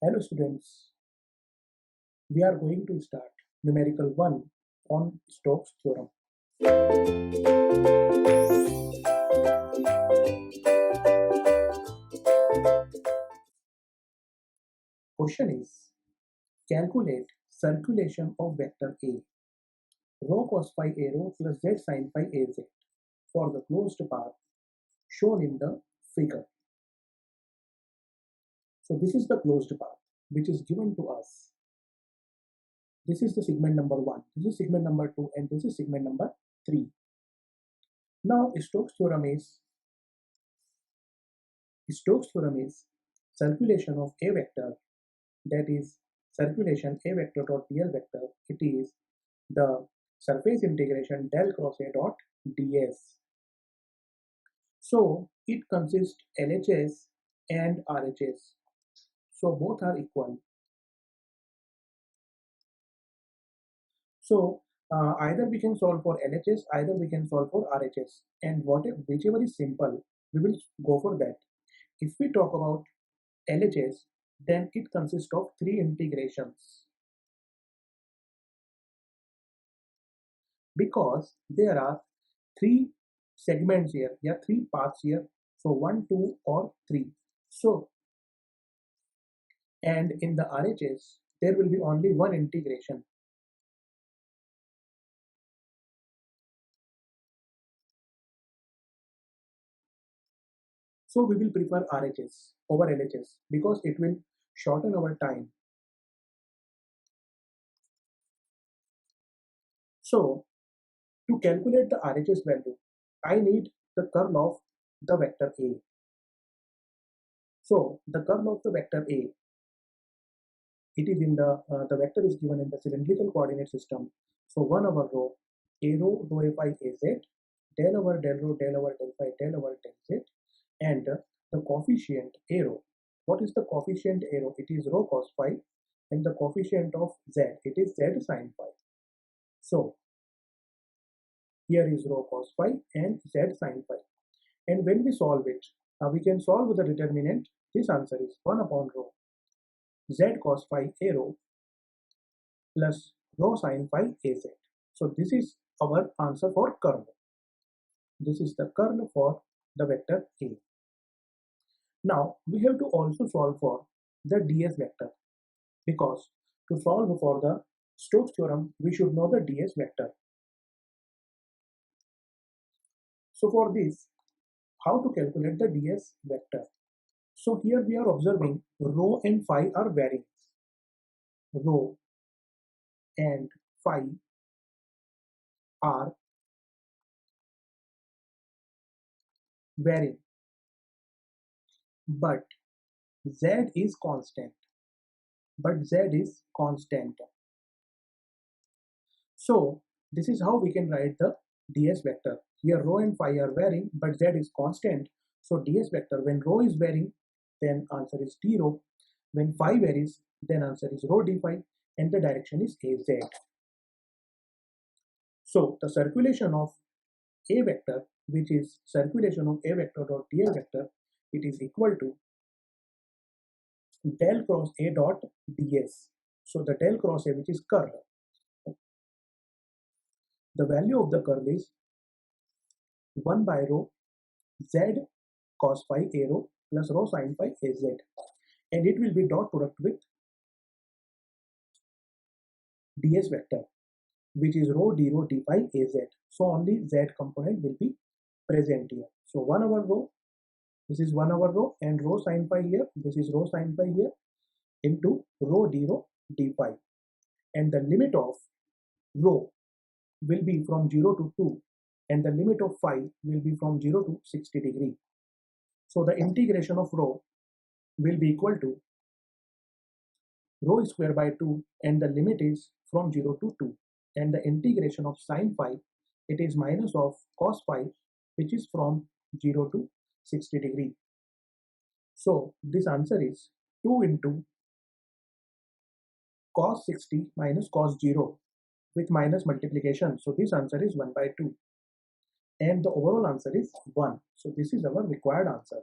Hello students, we are going to start numerical 1 on Stokes theorem. Question is, calculate circulation of vector A, rho cos phi A rho plus z sin phi Az for the closed path shown in the figure. So this is the closed path which is given to us. This is the segment number 1, this is segment number 2 and this is segment number 3. Now Stokes theorem is circulation of a vector, that is circulation a vector dot dl vector. It is the surface integration del cross a dot ds. So it consists LHS and RHS. So both are equal. So either we can solve for LHS, either we can solve for RHS, and whichever is simple, we will go for that. If we talk about LHS, then it consists of 3 integrations, because there are 3 segments here, 3 paths here, so 1, 2 or 3. So, and in the RHS there will be only one integration. So we will prefer RHS over LHS because it will shorten our time. So to calculate the RHS value, I need the curl of the vector A. So the curl of the vector A, it is in the vector is given in the cylindrical coordinate system. So 1 over rho, A rho, rho A phi A z, del over del rho, del over del phi, del over del z, and the coefficient A rho. What is the coefficient A rho? It is rho cos phi, and the coefficient of z, it is z sin phi. So here is rho cos phi and z sin phi. And when we solve it, we can solve the determinant. This answer is 1 upon rho z cos phi A rho plus rho sin phi Az. So this is our answer for curl. This is the curl for the vector A. Now we have to also solve for the ds vector, because to solve for the Stokes theorem we should know the ds vector. So for this, how to calculate the ds vector? So here we are observing rho and phi are varying. Rho and phi are varying, but z is constant. So this is how we can write the ds vector. Here rho and phi are varying, but z is constant. So ds vector, when rho is varying, then answer is d rho. When phi varies, then answer is rho d phi, and the direction is az. So the circulation of a vector, which is circulation of a vector dot dl vector, it is equal to del cross a dot ds. So the del cross a, which is curl, the value of the curl is 1 by rho z cos phi A rho plus rho sin phi Az, and it will be dot product with ds vector, which is rho d phi Az. So only z component will be present here. So 1 over rho, this is 1 over rho, and rho sin phi here, this is rho sin phi here, into rho d phi, and the limit of rho will be from 0 to 2, and the limit of phi will be from 0 to 60 degree. So the integration of rho will be equal to rho square by 2, and the limit is from 0 to 2, and the integration of sin phi, it is minus of cos phi, which is from 0 to 60 degree. So this answer is 2 into cos 60 minus cos 0 with minus multiplication. So this answer is 1 by 2, and the overall answer is 1. So this is our required answer.